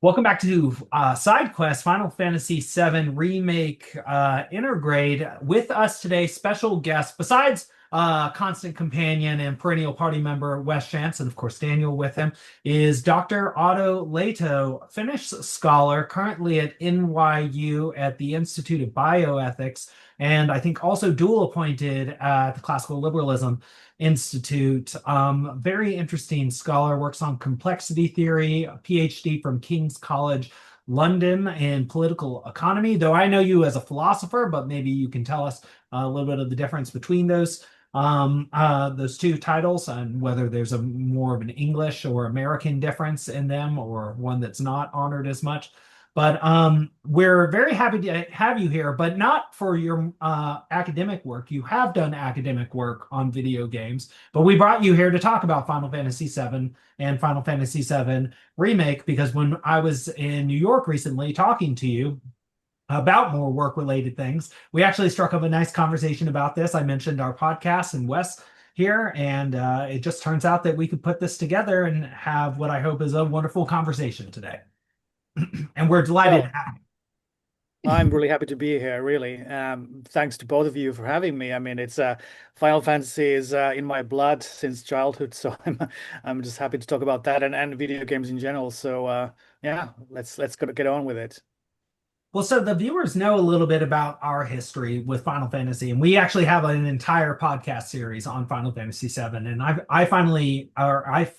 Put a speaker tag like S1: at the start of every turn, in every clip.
S1: Welcome back to Side Quest Final Fantasy VII Remake Intergrade. With us today, special guest, besides constant companion and perennial party member Wes Chance, and of course Daniel with him, is Dr. Otto Lehto, Finnish scholar, currently at NYU at the Institute of Bioethics, and I think also dual appointed at the Classical Liberalism Institute. Very interesting scholar, works on complexity theory, a PhD from King's College London in political economy. Though I know you as a philosopher, but maybe you can tell us a little bit of the difference between those two titles and whether there's a more of an English or American difference in them or one that's not honored as much. But we're very happy to have you here, but not for your academic work. You have done academic work on video games, but we brought you here to talk about Final Fantasy VII and Final Fantasy VII Remake because when I was in New York recently talking to you about more work-related things, we actually struck up a nice conversation about this. I mentioned our podcast and Wes here, and it just turns out that we could put this together and have what I hope is a wonderful conversation today. And we're delighted to
S2: Well,
S1: have
S2: I'm really happy to be here, really. Thanks to both of you for having me. I mean, it's Final Fantasy is in my blood since childhood, so I'm just happy to talk about that and video games in general. So yeah, let's get on with it.
S1: Well, so the viewers know a little bit about our history with Final Fantasy, and we actually have an entire podcast series on Final Fantasy VII. And I finally, or I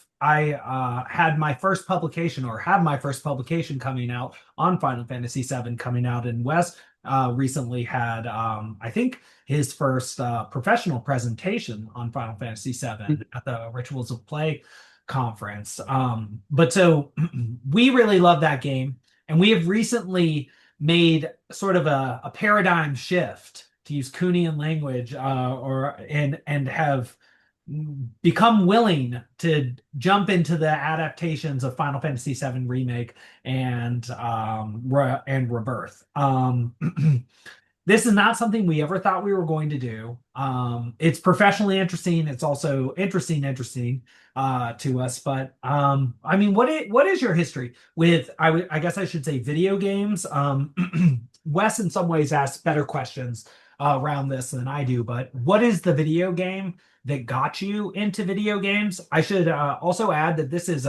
S1: had my first publication, or have my first publication coming out on Final Fantasy VII coming out, and Wes recently had, I think, his first professional presentation on Final Fantasy VII at the Rituals of Play conference. But so we really love that game, and we have recently made sort of a paradigm shift, to use Kuhnian language, and have become willing to jump into the adaptations of Final Fantasy VII Remake and Rebirth. This is not something we ever thought we were going to do. It's professionally interesting. It's also interesting to us. But I mean, what is your history with? I guess I should say video games. Wes, in some ways, asks better questions around this than I do. But what is the video game that got you into video games? I should also add that this is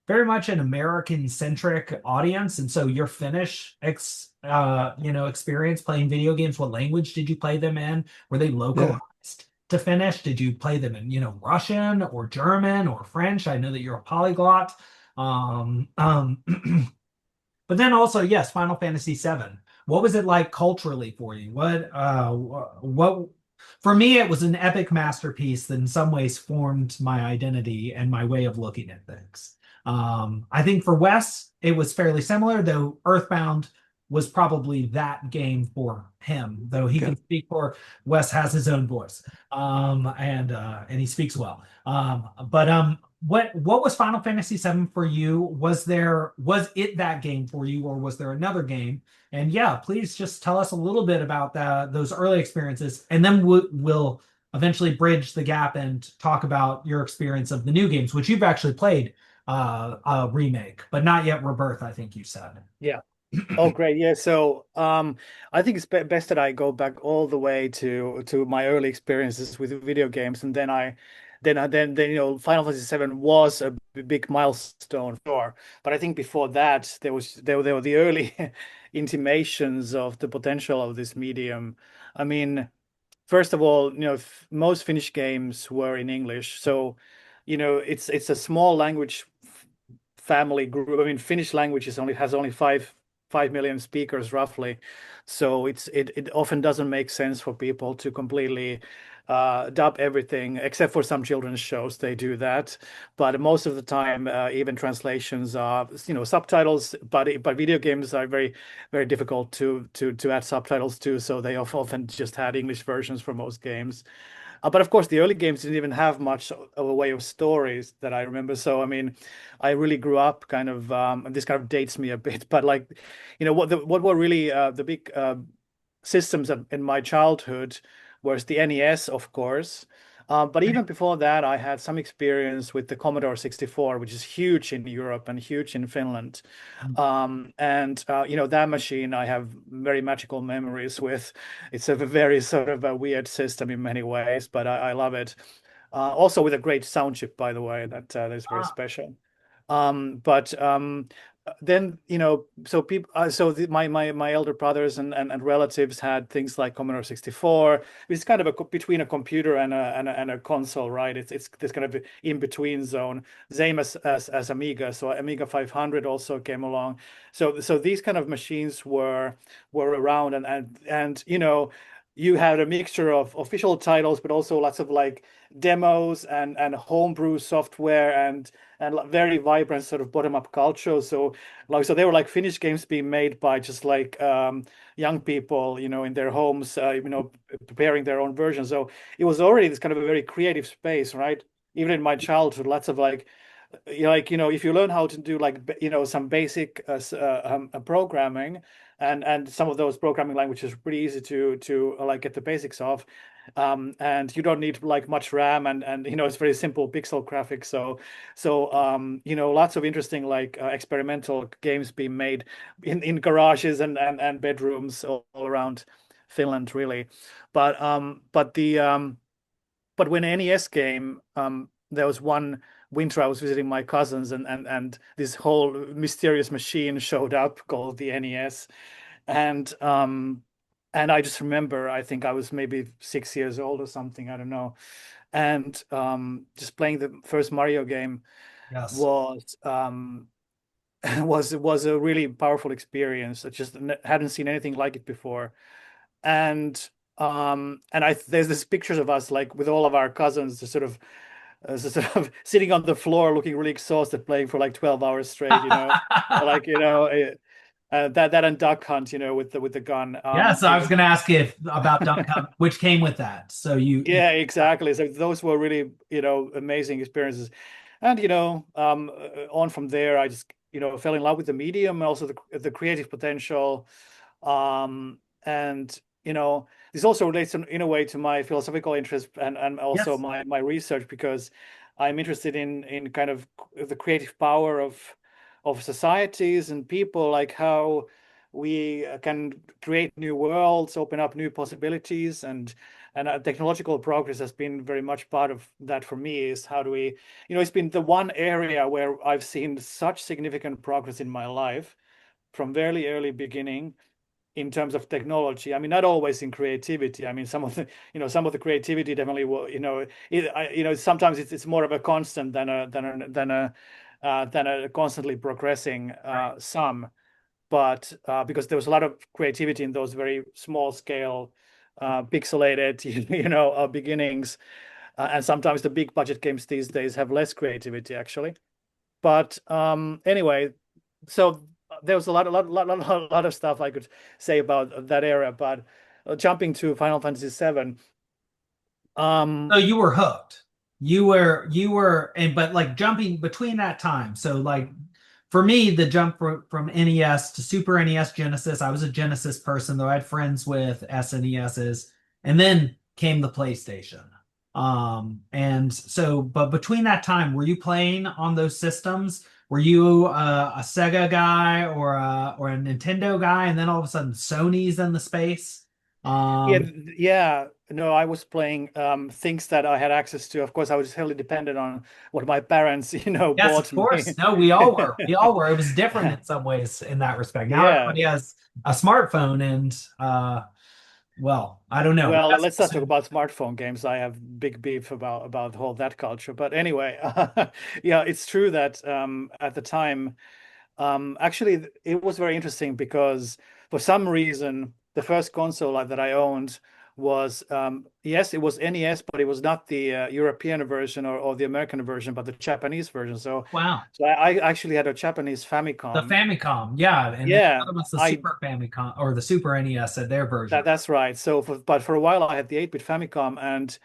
S1: very much an American-centric audience, and so your Finnish experience playing video games. What language did you play them in? Were they
S3: Yeah.
S1: localized to Finnish? Did you play them in, Russian or German or French? I know that you're a polyglot. Um, um, but then also, yes, Final Fantasy VII. What was it like culturally for you? What for me, it was an epic masterpiece that in some ways formed my identity and my way of looking at things. I think for Wes, it was fairly similar, though Earthbound was probably that game for him, though he
S3: Okay.
S1: can speak for Wes has his own voice. And he speaks well. But what was Final Fantasy VII for you? Was it that game for you, or was there another game? And yeah, please just tell us a little bit about those early experiences, and then we'll eventually bridge the gap and talk about your experience of the new games, which you've actually played a remake, but not yet Rebirth, I think you said.
S2: Yeah. Oh, great. Yeah. So I think it's best that I go back all the way to my early experiences with video games, and then Final Fantasy VII was a big milestone, sure. But I think before that there were the early intimations of the potential of this medium. I mean, first of all, most Finnish games were in English, so it's a small language family group. I mean, Finnish language has only 5 million speakers roughly, so it often doesn't make sense for people to completely dub everything, except for some children's shows they do that. But most of the time, even translations are subtitles. But video games are very difficult to add subtitles to, so they often just had English versions for most games. But of course, the early games didn't even have much of a way of stories that I remember. So, I mean, I really grew up kind of, and this kind of dates me a bit, but like, what were really the big systems in my childhood was the NES, of course. But even before that, I had some experience with the Commodore 64, which is huge in Europe and huge in Finland. And that machine I have very magical memories with. It's a very sort of a weird system in many ways, but I love it. Also with a great sound chip, by the way, that is very
S1: Ah,
S2: special. But then so people, my elder brothers and relatives had things like Commodore 64. It's kind of between a computer and a console, right? It's this kind of in between zone, same as Amiga. So Amiga 500 also came along. So these kind of machines were around, and you had a mixture of official titles, but also lots of like demos and homebrew software and very vibrant sort of bottom-up culture. So they were like finished games being made by just like young people, in their homes, preparing their own version. So it was already this kind of a very creative space, right? Even in my childhood, lots of like if you learn how to do like some basic programming and some of those programming languages are pretty easy to like get the basics of, and you don't need like much RAM, and it's very simple pixel graphics. So lots of interesting like experimental games being made in garages and bedrooms all around Finland, really. But when NES came, there was one winter I was visiting my cousins, and this whole mysterious machine showed up called the NES, and I just remember, I think I was maybe 6 years old or something, I don't know, and just playing the first Mario game
S1: yes.
S2: was was a really powerful experience. I just hadn't seen anything like it before, and there's this pictures of us like with all of our cousins, just sort of sitting on the floor, looking really exhausted, playing for like 12 hours straight. Like that and Duck Hunt, with the gun.
S1: Yeah, so I was going to ask if about Duck Hunt, which came with that. So you
S2: Yeah, exactly. So those were really, amazing experiences. And, on from there, I just, fell in love with the medium, also the creative potential. And, this also relates in a way to my philosophical interest and also
S1: yes,
S2: my research, because I'm interested in kind of the creative power of societies and people, like how we can create new worlds, open up new possibilities, and technological progress has been very much part of that for me. Is how do we, it's been the one area where I've seen such significant progress in my life from very early beginning in terms of technology. I mean, not always in creativity. I mean, some of the creativity definitely will, sometimes it's more of a constant than a constantly progressing
S1: right.
S2: sum. But because there was a lot of creativity in those very small scale, pixelated, beginnings, and sometimes the big budget games these days have less creativity actually. But anyway, so there was a lot of stuff I could say about that era. But jumping to Final Fantasy VII,
S1: So
S2: um,
S1: you were hooked. And but like jumping between that time. So like for me, the jump from NES to Super NES Genesis, I was a Genesis person, though I had friends with SNESs, and then came the PlayStation. And so, but between that time, were you playing on those systems? Were you a Sega guy or a Nintendo guy, and then all of a sudden Sony's in the space?
S2: yeah,
S1: Um,
S2: yeah. No, I was playing things that I had access to. Of course, I was heavily dependent on what my parents,
S1: Yes, of
S2: bought me.
S1: course. No, we all were. We all were. It was different in some ways in that respect. Now
S2: Yeah.
S1: everybody has a smartphone and well, I don't know.
S2: Well, let's not talk about smartphone games. I have big beef about all that culture. But anyway, yeah, it's true that at the time, actually, it was very interesting because for some reason, the first console that I owned was, yes, it was NES, but it was not the European version or the American version, but the Japanese version. So,
S1: Wow.
S2: so I actually had a Japanese
S1: The
S2: Famicom.
S1: Famicom, yeah, and then the
S2: Yeah,
S1: other one's the
S2: I
S1: Super Famicom or the Super NES at their version.
S2: that's right. But for a while, I had the 8-bit Famicom, and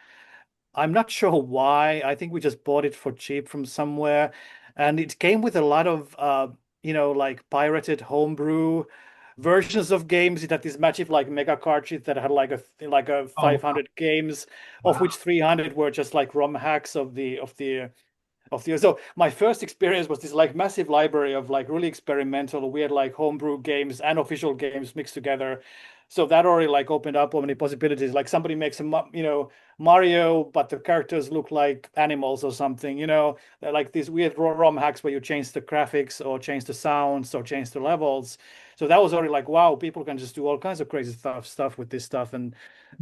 S2: I'm not sure why. I think we just bought it for cheap from somewhere. And it came with a lot of like pirated homebrew versions of games. It had this massive like mega cartridge that had like a
S1: Oh,
S2: 500 games, of
S1: wow.
S2: which 300 were just like ROM hacks of the. So my first experience was this like massive library of like really experimental, weird like homebrew games and official games mixed together. So that already like opened up so many possibilities. Like somebody makes Mario, but the characters look like animals or something. They're like these weird ROM hacks where you change the graphics or change the sounds or change the levels. So that was already like, wow, people can just do all kinds of crazy stuff with this stuff. And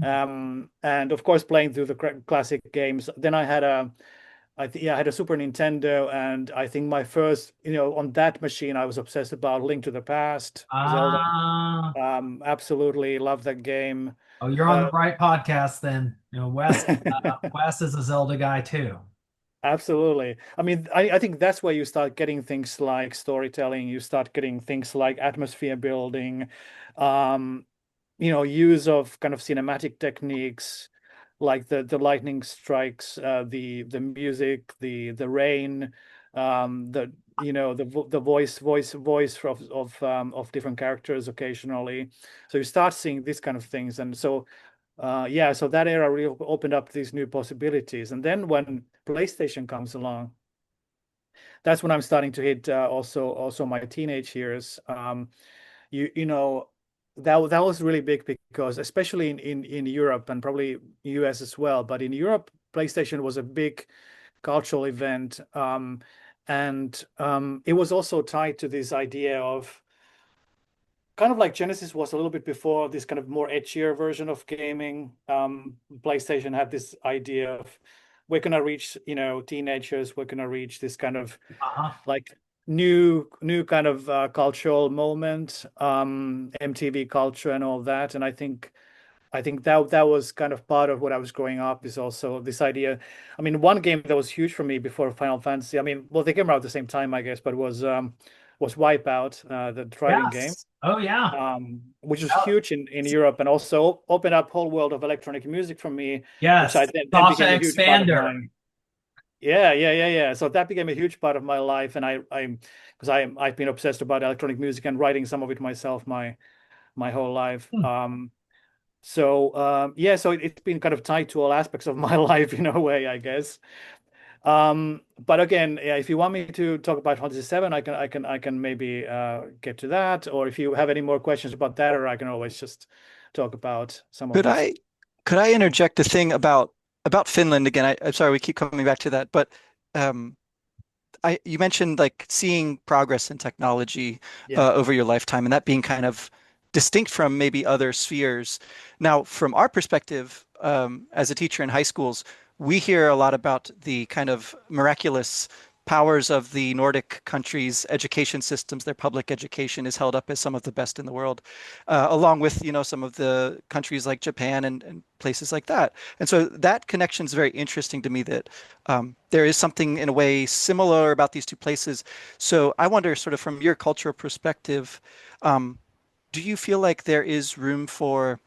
S2: of course playing through the classic games. Then I had a Super Nintendo, and I think my first, on that machine, I was obsessed about Link to the Past, Zelda.
S1: Ah,
S2: Absolutely love that game.
S1: oh, you're on
S2: Uh,
S1: the right podcast then. Wes is a Zelda guy too.
S2: Absolutely. I mean, I think that's where you start getting things like storytelling. You start getting things like atmosphere building, um, use of kind of cinematic techniques, like the lightning strikes, the music, the rain, the the voice of different characters occasionally. So you start seeing these kind of things, and so yeah, so that era really opened up these new possibilities. And then when PlayStation comes along, that's when I'm starting to hit also my teenage years. You know that was really big because especially in Europe and probably US as well, but in Europe, PlayStation was a big cultural event, and it was also tied to this idea of kind of like Genesis was a little bit before this kind of more edgier version of gaming. PlayStation had this idea of we're gonna reach, teenagers, we're gonna reach this kind of
S1: Uh-huh.
S2: like new kind of cultural moment, MTV culture and all that. And I think that was kind of part of what I was growing up is also this idea. I mean, one game that was huge for me before Final Fantasy, I mean, well, they came out at the same time, I guess, but was Wipeout, the driving game,
S1: Yes. Oh yeah.
S2: which was
S1: Oh,
S2: huge in Europe and also opened up whole world of electronic music for me, which I
S1: yes.
S2: then
S1: Sasha
S2: became a huge part of
S1: Expander.
S2: my. Yeah, yeah, yeah, yeah. So that became a huge part of my life, and because I've been obsessed about electronic music and writing some of it myself my whole life.
S1: Hmm.
S2: Yeah, so it's been kind of tied to all aspects of my life in a way, I guess. But again, yeah, if you want me to talk about Fantasy VII, I can maybe get to that, or if you have any more questions about that, or I can always just talk about some of
S3: Could
S2: this.
S3: I could I interject a thing about Finland again? I'm sorry, we keep coming back to that, but um, you mentioned like seeing progress in technology
S2: Yeah,
S3: over your lifetime, and that being kind of distinct from maybe other spheres. Now, from our perspective, as a teacher in high schools, we hear a lot about the kind of miraculous powers of the Nordic countries' education systems. Their public education is held up as some of the best in the world, along with, some of the countries like Japan and places like that. And so that connection is very interesting to me that there is something in a way similar about these two places. So I wonder, sort of from your cultural perspective, um, do you feel like there is room for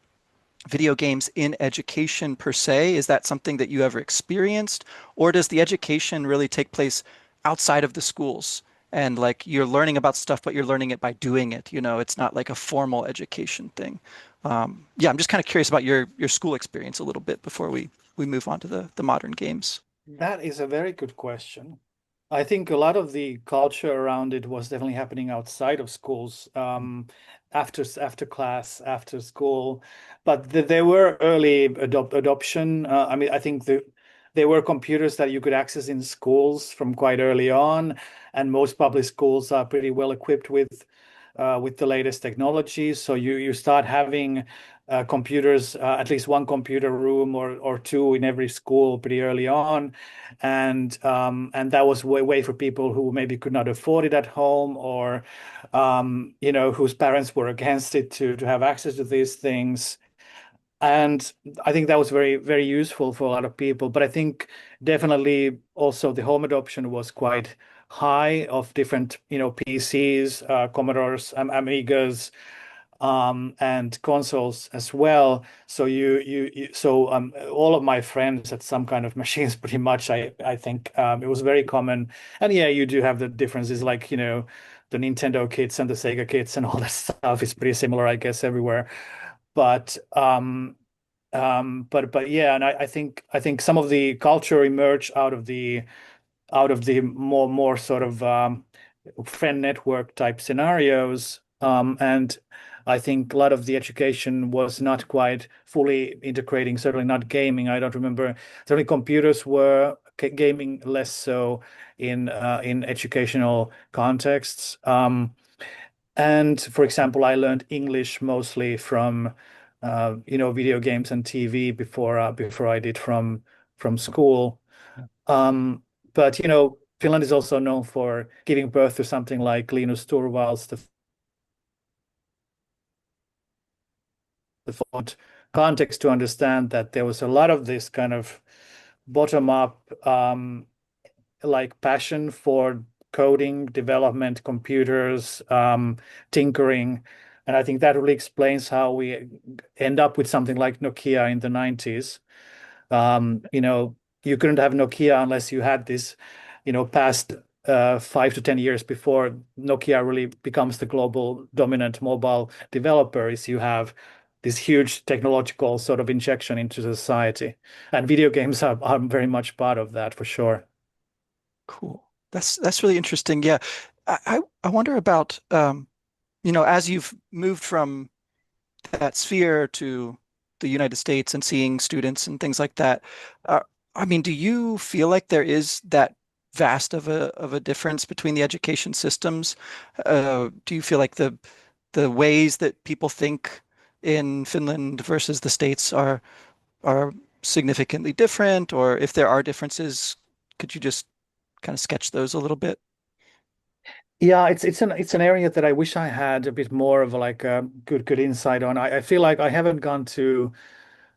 S3: video games in education per se? Is that something that you ever experienced? Or does the education really take place outside of the schools? And like you're learning about stuff, but you're learning it by doing it. It's not like a formal education thing. Yeah, I'm just kind of curious about your school experience a little bit before we move on to the modern games.
S2: that is a very good question. I think a lot of the culture around it was definitely happening outside of schools, after class, after school. But there were early adoption. I mean, I think there were computers that you could access in schools from quite early on, and most public schools are pretty well equipped with the latest technologies. So you start having computers, at least one computer room or two in every school pretty early on, and that was way for people who maybe could not afford it at home, or whose parents were against it to have access to these things. And I think that was very, very useful for a lot of people. But I think definitely also the home adoption was quite high of different, PCs, Commodores, Amigas. and consoles as well. So all of my friends had some kind of machines pretty much. I think it was very common. And yeah, you do have the differences like, the Nintendo kits and the Sega kits and all that stuff is pretty similar, I guess, everywhere. But but yeah, and I think some of the culture emerged out of the more sort of friend network type scenarios. And I think a lot of the education was not quite fully integrating, certainly not gaming. I don't remember. Certainly computers were gaming less so in educational contexts. And for example, I learned English mostly from video games and TV before I did from school. Um, but Finland is also known for giving birth to something like Linus Torvalds, the font context to understand that there was a lot of this kind of bottom-up like passion for coding, development, computers, tinkering. And I think that really explains how we end up with something like Nokia in the 90s. You couldn't have Nokia unless you had this, past 5 to 10 years before Nokia really becomes the global dominant mobile developer, is you have this huge technological sort of injection into society. And video games are very much part of that for sure.
S3: Cool. That's really interesting. Yeah. I wonder about as you've moved from that sphere to the United States and seeing students and things like that. I mean, do you feel like there is that vast of a difference between the education systems? Do you feel like the ways that people think in Finland versus the States are significantly different, or if there are differences, could you just kind of sketch those a little bit?
S2: Yeah, it's an area that I wish I had a bit more of like a good insight on. I feel like I haven't gone to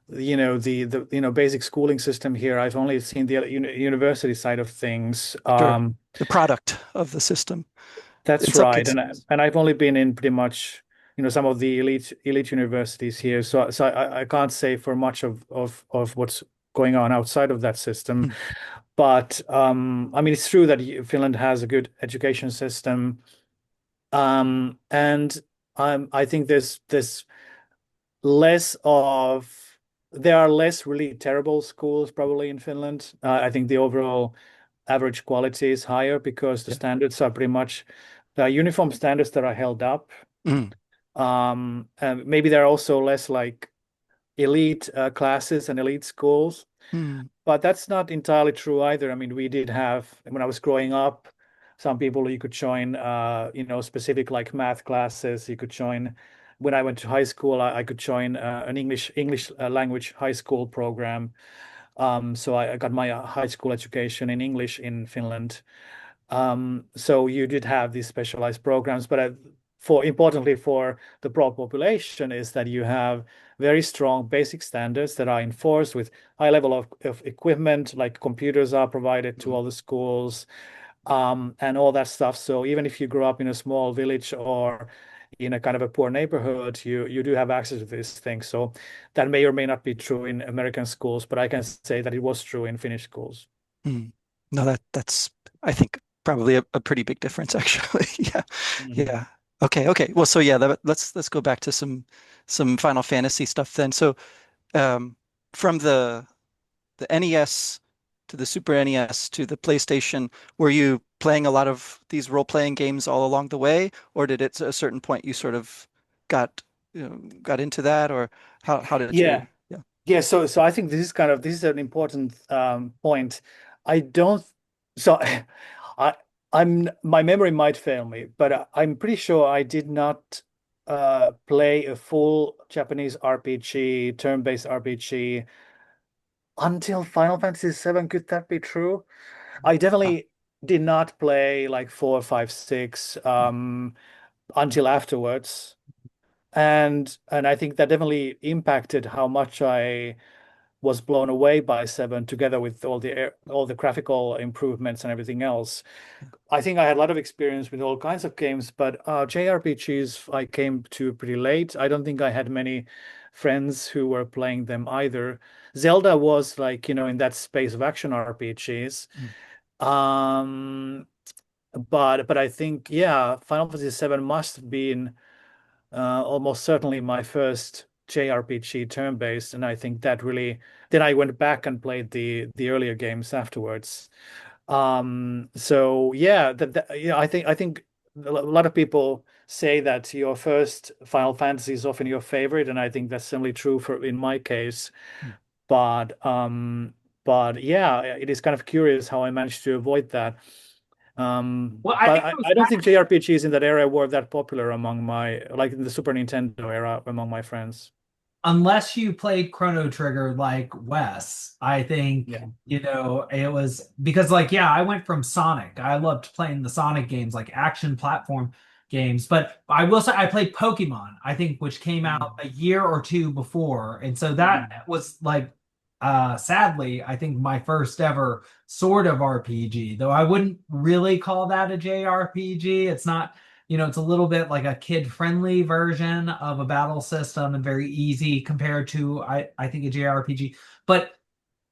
S2: the basic schooling system here. I've only seen the university side of things.
S3: Sure. The product of the system in
S2: That's
S3: some
S2: right, and
S3: cases.
S2: and I've only been in pretty much some of the elite universities here. So I can't say for much of what's going on outside of that system.
S3: Mm.
S2: But I mean, it's true that Finland has a good education system. And I think there's less of there are less really terrible schools probably in Finland. I think the overall average quality is higher because the
S3: Yeah.
S2: standards are pretty much uniform standards that are held up.
S3: Mm.
S2: And maybe there are also less like elite classes and elite schools.
S3: Mm.
S2: But that's not entirely true either. I mean, we did have, when I was growing up, some people you could join, specific like math classes. You could join, when I went to high school, I could join an English language high school program. So I got my high school education in English in Finland. So you did have these specialized programs, but for importantly for the broad population is that you have very strong basic standards that are enforced with high level of equipment, like computers are provided to
S3: Mm.
S2: all the schools, and all that stuff. So even if you grow up in a small village or in a kind of a poor neighborhood, you do have access to these things. So that may or may not be true in American schools, but I can say that it was true in Finnish schools.
S3: Mm. No, that's I think probably a pretty big difference actually. Yeah.
S2: Mhm.
S3: Yeah. Okay. Well, so yeah, let's go back to some Final Fantasy stuff then. So um from the NES to the Super NES to the PlayStation, were you playing a lot of these role-playing games all along the way, or did it at a certain point you sort of got got into that, or how did you?
S2: Yeah.
S3: Yeah.
S2: Yeah, so I think this is an important point. I don't so I I'm my memory might fail me, but I'm pretty sure I did not play a full Japanese RPG, turn-based RPG until Final Fantasy VII. Could that be true? I
S3: Ah.
S2: definitely did not play like 4, 5, 6 until afterwards. And I think that definitely impacted how much I was blown away by 7 together with all the graphical improvements and everything else. I think I had a lot of experience with all kinds of games, but JRPGs I came to pretty late. I don't think I had many friends who were playing them either. Zelda was like, in that space of action RPGs. Um, but I think, yeah, Final Fantasy VII must have been almost certainly my first JRPG turn-based, and I think that really. Then I went back and played the earlier games afterwards. So yeah, yeah, I think a lot of people say that your first Final Fantasy is often your favorite, and I think that's certainly true for in my case. But but yeah, it is kind of curious how I managed to avoid that.
S1: Well, I
S2: But
S1: think it was
S2: I don't think JRPGs in that era were that popular among like in the Super Nintendo era among my friends.
S1: unless you played Chrono Trigger like Wes, I think,
S2: Yeah.
S1: it was because like, yeah, I went from Sonic. I loved playing the Sonic games, like action platform games. But I will say I played Pokemon, I think, which came out a year or two before. And so that was like sadly, I think my first ever sort of RPG, though I wouldn't really call that a JRPG. It's not, it's a little bit like a kid-friendly version of a battle system and very easy compared to I think a JRPG. But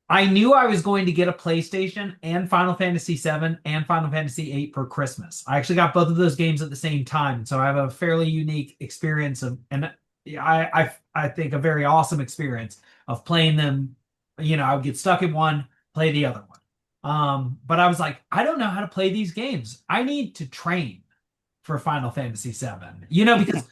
S1: I knew I was going to get a PlayStation and Final Fantasy VII and Final Fantasy VIII for Christmas. I actually got both of those games at the same time, so I have a fairly unique experience and I think a very awesome experience of playing them. I would get stuck in one, play the other one. But I was like, I don't know how to play these games. I need to train for Final Fantasy VII. Because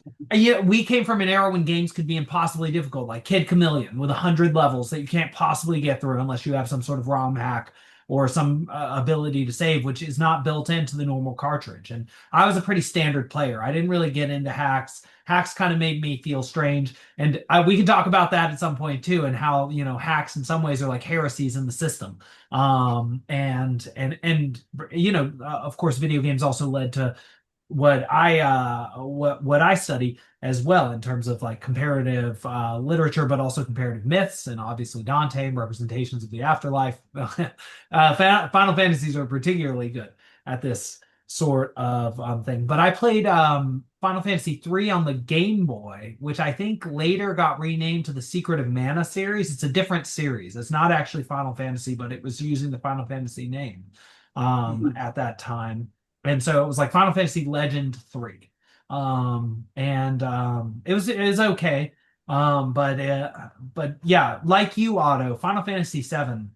S1: we came from an era when games could be impossibly difficult, like Kid Chameleon with 100 levels that you can't possibly get through unless you have some sort of ROM hack or some ability to save, which is not built into the normal cartridge. And I was a pretty standard player. I didn't really get into hacks. Hacks kind of made me feel strange. And we can talk about that at some point too, and how, hacks in some ways are like heresies in the system. Of course, video games also led to what I study as well in terms of like comparative literature, but also comparative myths, and obviously Dante and representations of the afterlife. Final Fantasies are particularly good at this sort of thing. But I played Final Fantasy III on the Game Boy, which I think later got renamed to the Secret of Mana series. It's a different series. It's not actually Final Fantasy, but it was using the Final Fantasy name at that time. And so it was like Final Fantasy Legend 3. It was okay. But yeah, like you, Otto, Final Fantasy VII,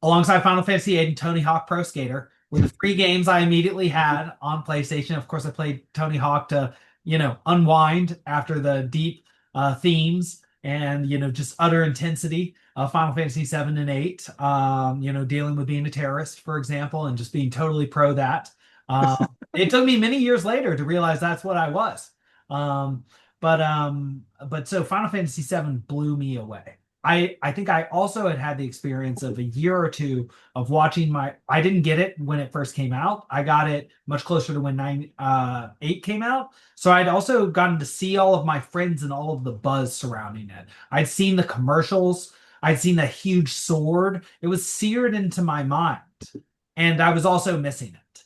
S1: alongside Final Fantasy VIII and Tony Hawk Pro Skater, were the three games I immediately had on PlayStation. Of course, I played Tony Hawk to, unwind after the deep themes and, just utter intensity of Final Fantasy VII and VIII. Dealing with being a terrorist, for example, and just being totally pro that. It took me many years later to realize that's what I was. But so Final Fantasy VII blew me away. I think I also had the experience of a year or two of watching I didn't get it when it first came out. I got it much closer to when 8 came out. So I'd also gotten to see all of my friends and all of the buzz surrounding it. I'd seen the commercials. I'd seen the huge sword. It was seared into my mind. And I was also missing it,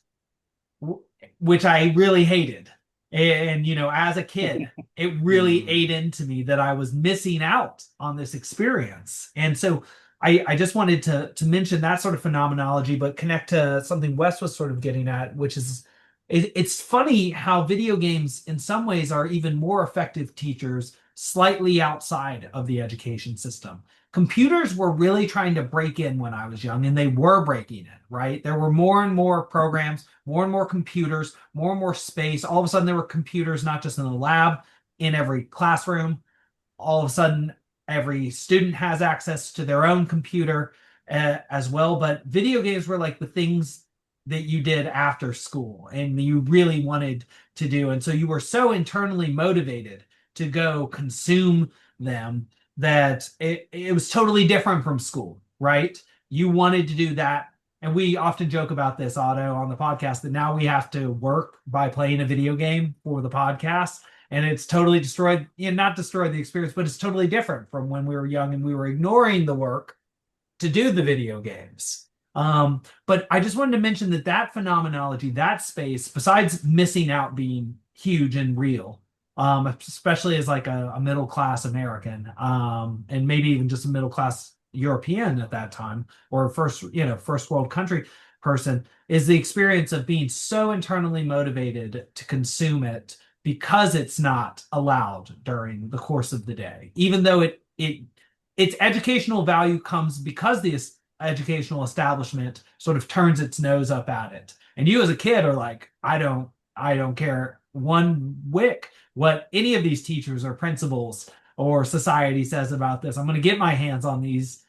S1: which I really hated. And, as a kid, it really ate into me that I was missing out on this experience. And so I just wanted to mention that sort of phenomenology, but connect to something Wes was sort of getting at, which is it's funny how video games in some ways are even more effective teachers slightly outside of the education system. Computers were really trying to break in when I was young, and they were breaking in, right? There were more and more programs, more and more computers, more and more space. All of a sudden, there were computers not just in the lab, in every classroom. All of a sudden, every student has access to their own computer as well. But video games were like the things that you did after school and you really wanted to do. And so you were so internally motivated to go consume them that it was totally different from school, right? You wanted to do that. And we often joke about this, Otto, on the podcast, that now we have to work by playing a video game for the podcast. and it's totally destroyed, not destroyed the experience, but it's totally different from when we were young and we were ignoring the work to do the video games. But I just wanted to mention that phenomenology, that space, besides missing out being huge and real, especially as like a middle class American, and maybe even just a middle class European at that time, or first world country person, is the experience of being so internally motivated to consume it because it's not allowed during the course of the day, even though its educational value comes because the educational establishment sort of turns its nose up at it. And you as a kid are like, I don't care one wick what any of these teachers or principals or society says about this. I'm going to get my hands on these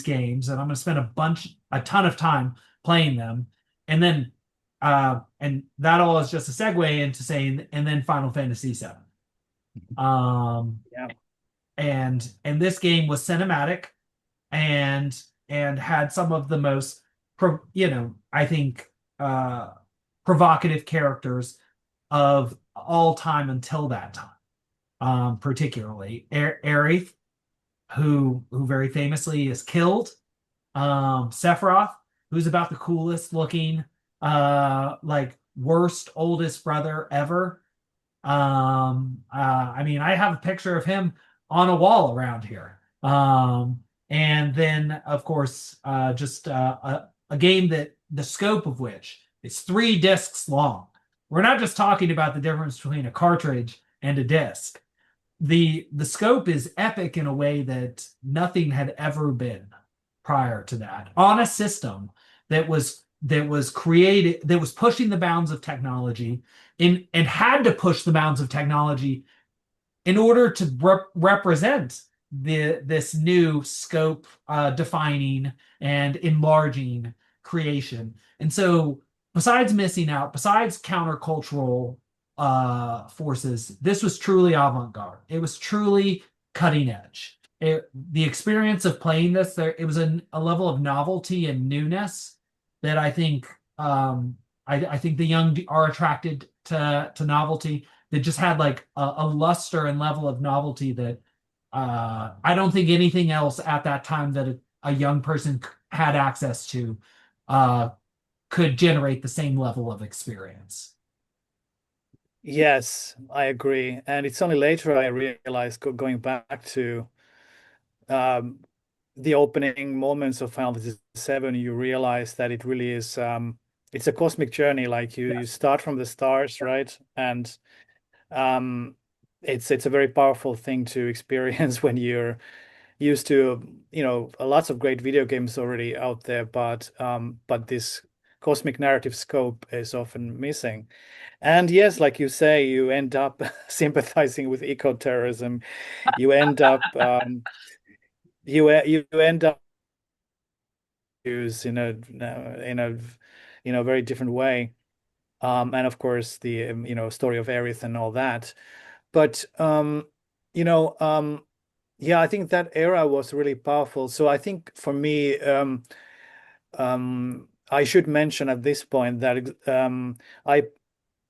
S1: games, and I'm going to spend a ton of time playing them. And then and that all is just a segue into saying, and then Final Fantasy VII.
S2: Yeah.
S1: And this game was cinematic and had some of the most I think provocative characters of all time until that time. Particularly Aerith, who very famously is killed. Sephiroth, who's about the coolest looking like worst oldest brother ever. I mean, I have a picture of him on a wall around here. And then, of course, just a game that the scope of which is 3 discs long. We're not just talking about the difference between a cartridge and a disc. The scope is epic in a way that nothing had ever been prior to that, on a system that was created, that was pushing the bounds of technology and had to push the bounds of technology in order to represent this new scope defining and enlarging creation. And so besides missing out, besides countercultural forces, this was truly avant-garde. It was truly cutting edge. The experience of playing this, it was a level of novelty and newness that I think I think the young are attracted to novelty, that just had like a luster and level of novelty that I don't think anything else at that time that a young person had access to could generate the same level of experience.
S2: Yes, I agree. And it's only later I realized, going back to the opening moments of Final Fantasy VII, you realize that it really is it's a cosmic journey. Like you start from the stars, right? And it's a very powerful thing to experience when you're used to, lots of great video games already out there, but this cosmic narrative scope is often missing. And yes, like you say, you end up sympathizing with eco-terrorism. You end up you end up use in a very different way. And of course the story of Aerith and all that. But yeah, I think that era was really powerful. So I think for me, I should mention at this point that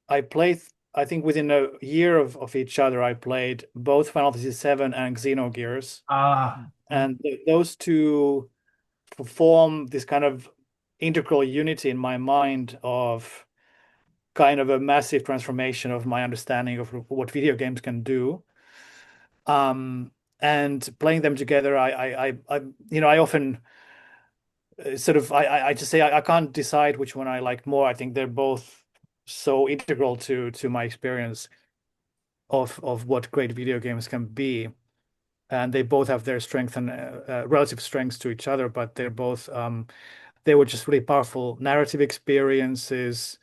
S2: I played, I think within a year of each other, I played both Final Fantasy VII and Xenogears. And those two form this kind of integral unity in my mind of kind of a massive transformation of my understanding of what video games can do. And playing them together, I often sort of I just say I can't decide which one I like more. I think they're both so integral to my experience of what great video games can be, and they both have their strength and relative strengths to each other, but they're both they were just really powerful narrative experiences.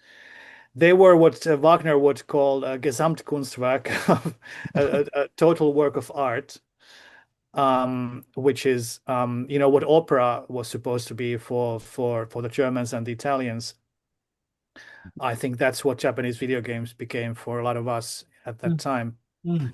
S2: They were what Wagner would call a Gesamtkunstwerk, a total work of art, which is what opera was supposed to be for the Germans and the Italians. I think that's what Japanese video games became for a lot of us at that time.
S1: Mm.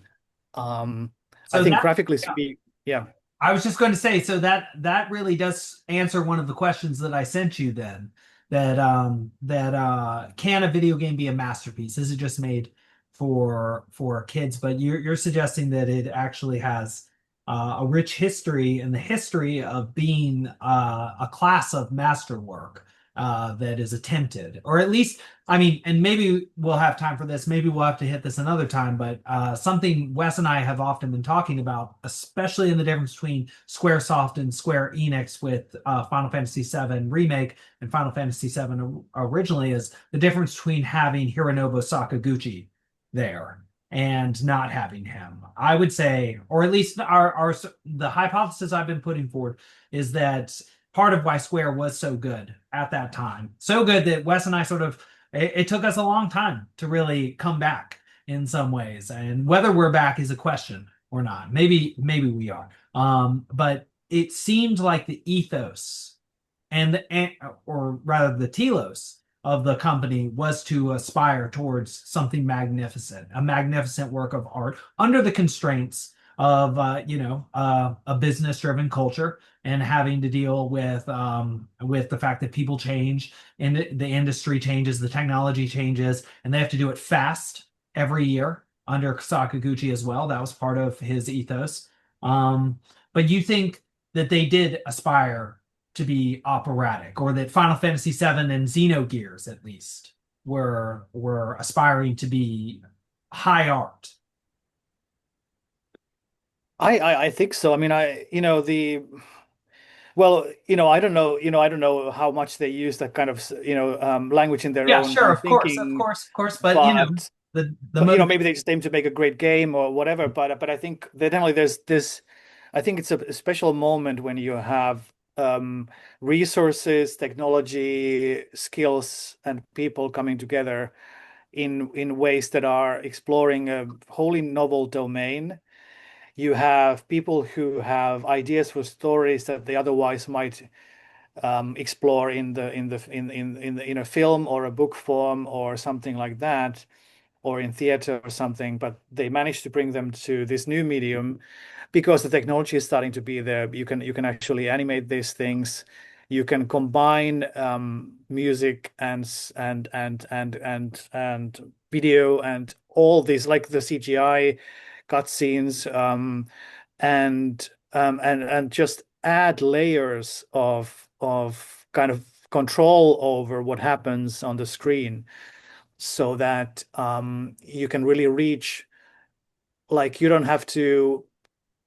S2: I think graphically speaking, yeah.
S1: I was just going to say, so that really does answer one of the questions that I sent you then. That can a video game be a masterpiece? Is it just made for kids, but you're suggesting that it actually has a rich history and the history of being a class of masterwork that is attempted, or at least, I mean, and maybe we'll have time for this. Maybe we'll have to hit this another time, but something Wes and I have often been talking about, especially in the difference between Squaresoft and Square Enix with Final Fantasy VII Remake and Final Fantasy VII originally, is the difference between having Hironobu Sakaguchi there and not having him. I would say, or at least our the hypothesis I've been putting forward is that part of why Square was so good at that time, so good that Wes and I sort of it took us a long time to really come back in some ways, and whether we're back is a question or not. Maybe we are. But it seemed like the ethos or rather the telos of the company was to aspire towards something magnificent, a magnificent work of art under the constraints of a business-driven culture and having to deal with the fact that people change and the industry changes, the technology changes, and they have to do it fast every year under Sakaguchi as well. That was part of his ethos. But you think that they did aspire to be operatic, or that Final Fantasy VII and Xenogears at least were aspiring to be high art.
S2: I think so. I mean, I don't know how much they use that kind of language in their
S1: Yeah,
S2: own
S1: sure,
S2: own
S1: of course, of
S2: thinking,
S1: course, of course. But
S2: but
S1: the
S2: but
S1: motive.
S2: maybe they just aim to make a great game or whatever. But I think that definitely there's this. I think it's a special moment when you have resources, technology, skills, and people coming together in ways that are exploring a wholly novel domain. You have people who have ideas for stories that they otherwise might explore in a film or a book form or something like that, or in theater or something, but they managed to bring them to this new medium because the technology is starting to be there. You can actually animate these things. You can combine music and video and all these, like the CGI cutscenes, and just add layers of kind of control over what happens on the screen, so that you can really reach, like, you don't have to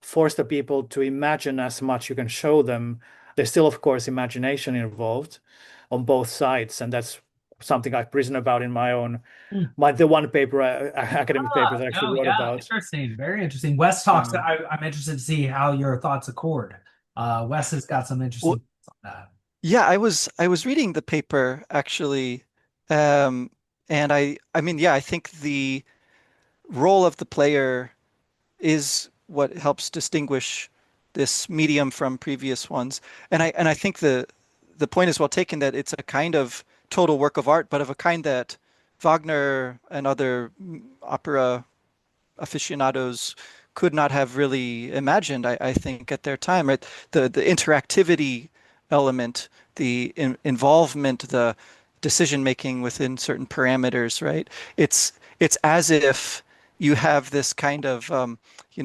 S2: force the people to imagine as much. You can show them. There's still, of course, imagination involved on both sides, and that's something I've written about in my own
S1: Hmm.
S2: the one paper, academic paper that I actually
S1: No,
S2: wrote
S1: yeah,
S2: about.
S1: interesting, very interesting. Wes talks.
S2: Um,
S1: I'm interested to see how your thoughts accord. Wes has got some
S3: Well,
S1: interesting thoughts on that.
S3: yeah, I was reading the paper actually, um, and I mean, yeah, I think the role of the player is what helps distinguish this medium from previous ones. And I think the point is well taken that it's a kind of total work of art, but of a kind that Wagner and other opera aficionados could not have really imagined, I think, at their time, right? The interactivity element, the involvement, the decision making within certain parameters, right? It's as if you have this kind of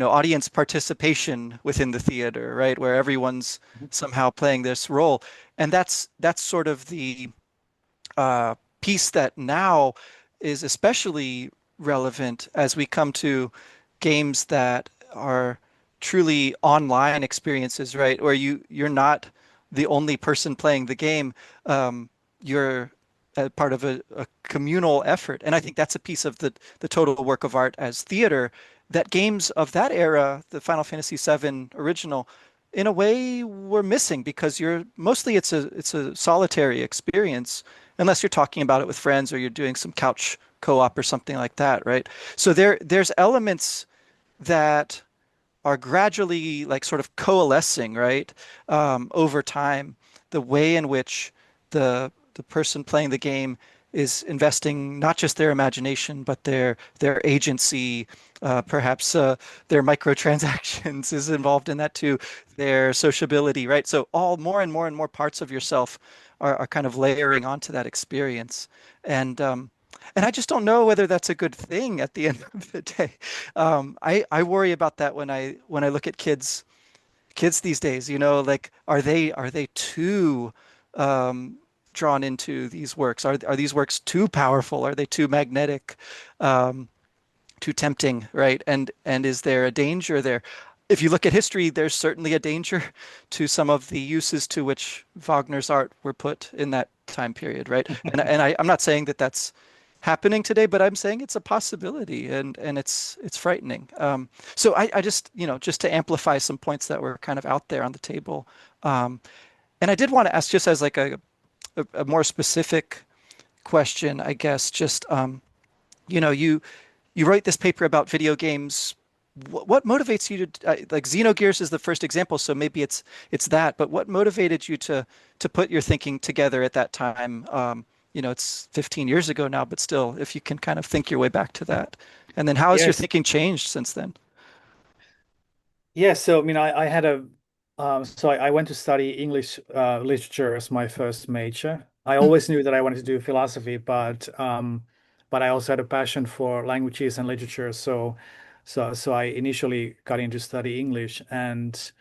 S3: audience participation within the theater, right? Where everyone's somehow playing this role. And that's sort of the piece that now is especially relevant as we come to games that are truly online experiences, right? Where you're not the only person playing the game. You're a part of a communal effort, and I think that's a piece of the total work of art as theater that games of that era, the Final Fantasy VII original, in a way were missing because you're mostly it's a solitary experience unless you're talking about it with friends or you're doing some couch co-op or something like that, right? So there's elements that are gradually like sort of coalescing, right, over time. The way in which the person playing the game is investing not just their imagination, but their agency, perhaps their microtransactions is involved in that too, their sociability, right? So all more and more and more parts of yourself are kind of layering onto that experience. And And I just don't know whether that's a good thing at the end of the day. I worry about that when I look at kids these days. Like are they too um, drawn into these works? Are these works too powerful? Are they too magnetic? Um, Too tempting, right? And is there a danger there? If you look at history, there's certainly a danger to some of the uses to which Wagner's art were put in that time period, right? I'm not saying that that's happening today, but I'm saying it's a possibility, and it's frightening. So I just just to amplify some points that were kind of out there on the table, and I did want to ask just as like a more specific question, I guess, just you know, you you write this paper about video games. What motivates you to like Xenogears is the first example, so maybe it's that. But what motivated you to put your thinking together at that time? It's 15 years ago now, but still, if you can kind of think your way back to that, and then how has your
S2: Yes.
S3: thinking changed since then?
S2: Yes. So, I mean, I had I went to study English literature as my first major. I
S3: Mm.
S2: always knew that I wanted to do philosophy, but I also had a passion for languages and literature. So I initially got into study English, and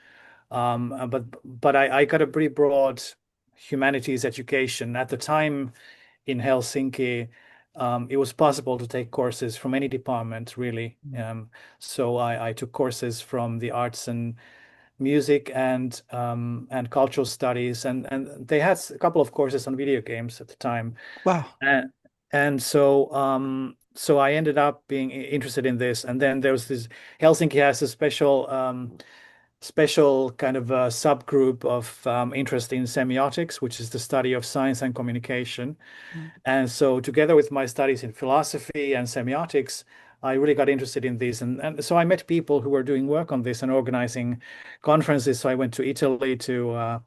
S2: but I got a pretty broad humanities education at the time in Helsinki. It was possible to take courses from any department, really. So I took courses from the arts and music and cultural studies, and they had a couple of courses on video games at the time.
S3: Wow.
S2: And so I ended up being interested in this. And then there was this Helsinki has a special kind of a subgroup of interest in semiotics, which is the study of science and communication.
S3: Mm.
S2: And so, together with my studies in philosophy and semiotics, I really got interested in this. And so I met people who were doing work on this and organizing conferences. So I went to Italy to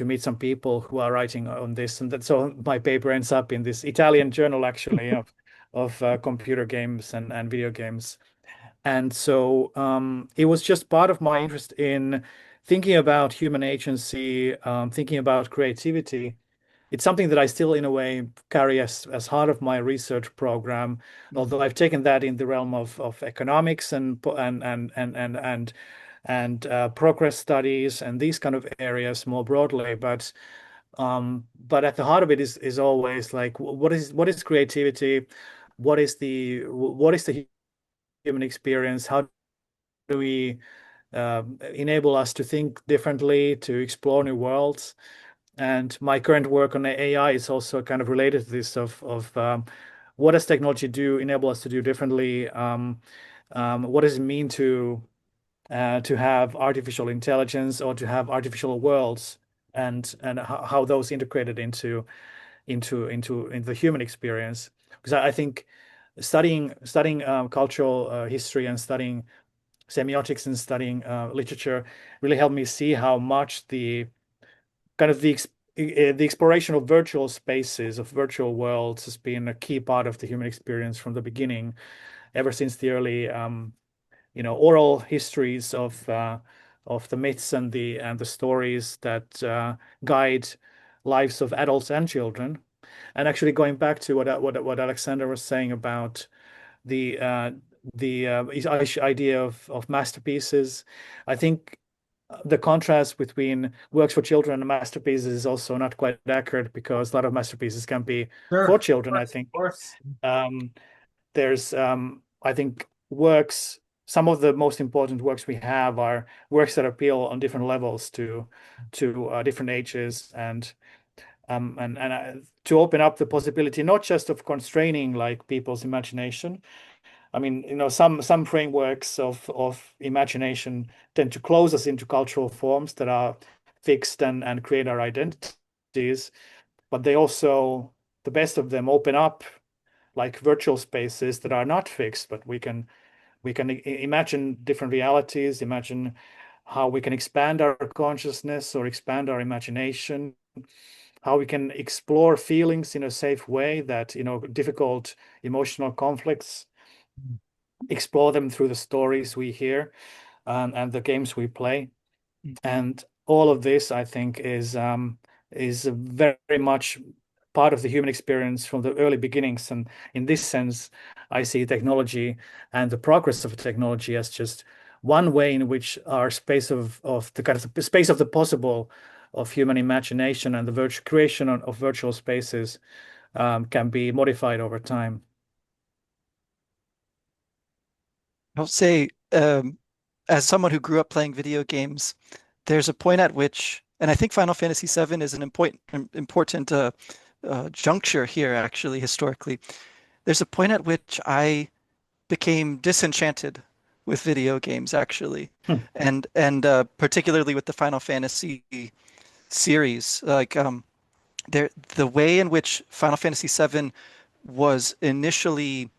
S2: meet some people who are writing on this. And so my paper ends up in this Italian journal, actually, of computer games and video games. And so it was just part of my interest in thinking about human agency, thinking about creativity. It's something that I still, in a way, carry as part of my research program,
S3: Mm.
S2: although I've taken that in the realm of economics and progress studies and these kind of areas more broadly. But at the heart of it is always like what is creativity? What is the human experience? How do we enable us to think differently, to explore new worlds? And my current work on AI is also kind of related to this of what does technology do enable us to do differently? What does it mean to have artificial intelligence or to have artificial worlds, and how those integrated into the human experience? Because I think studying cultural history and studying semiotics and studying literature really helped me see how much the kind of the exploration of virtual spaces, of virtual worlds, has been a key part of the human experience from the beginning, ever since the early oral histories of the myths and the stories that guide lives of adults and children. And actually, going back to what Alexander was saying about the uh, the idea of masterpieces. I think the contrast between works for children and masterpieces is also not quite accurate, because a lot of masterpieces can be
S1: Sure,
S2: for
S1: of
S2: children, I
S1: course,
S2: think.
S1: of course.
S2: Um, there's, I think, some of the most important works we have are works that appeal on different levels to different ages, and to open up the possibility not just of constraining like people's imagination. I mean, some frameworks of imagination tend to close us into cultural forms that are fixed and create our identities, but they also, the best of them, open up like virtual spaces that are not fixed, but we can imagine different realities, imagine how we can expand our consciousness or expand our imagination, how we can explore feelings in a safe way, that difficult emotional conflicts, explore them through the stories we hear and the games we play.
S3: Mm.
S2: And all of this, I think, is very much part of the human experience from the early beginnings. And in this sense, I see technology and the progress of technology as just one way in which our space of the kind of the space of the possible of human imagination and the virtual creation of virtual spaces can be modified over time.
S3: I'll say, as someone who grew up playing video games, there's a point at which, and I think Final Fantasy VII is an important juncture here, actually, historically. There's a point at which I became disenchanted with video games, actually,
S2: Hmm.
S3: and particularly with the Final Fantasy series. Like the way in which Final Fantasy VII was initially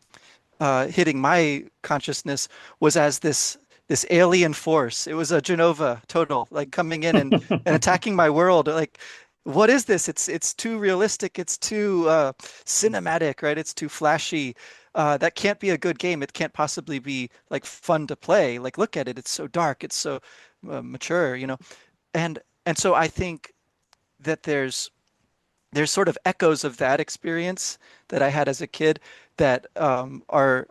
S3: hitting my consciousness was as this alien force. It was a Genova total, like coming in and attacking my world. Like, what is this? It's too realistic. It's too cinematic, right? It's too flashy. That can't be a good game. It can't possibly be like fun to play. Like, look at it. It's so dark. It's so mature, you know. And so I think that there's sort of echoes of that experience that I had as a kid that are